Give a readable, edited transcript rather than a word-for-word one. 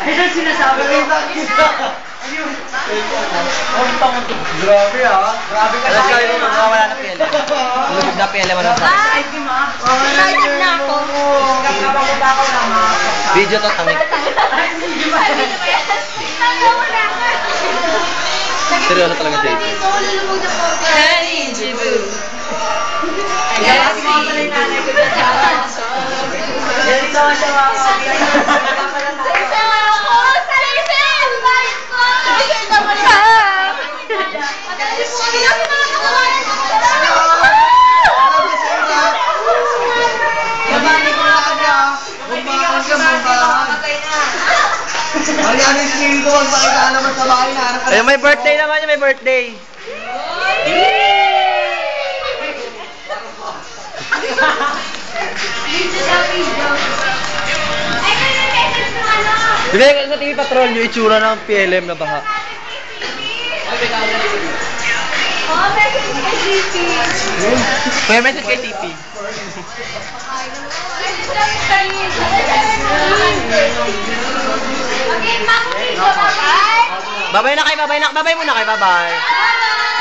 Ayun sinasabi ko. Grabe ah. Grabe ka Alas kami kung magkawala na PLM. Lumog na PLM ano sa Excited na ako. video to tangik. Seryoso talaga siya. Lulubog na po. Hey, Jibu. Kaya si mga pala yung nanay ko na yan sa mga Ayun, may birthday naman yun, may birthday. Bigay ka sa TV Patrol yung itsura ng PLM na baha. Oh, message kay TP. May message kay TP. Okay, makulit ko. Bye-bye. Babay na kayo, babay muna kayo, babay. Bye-bye.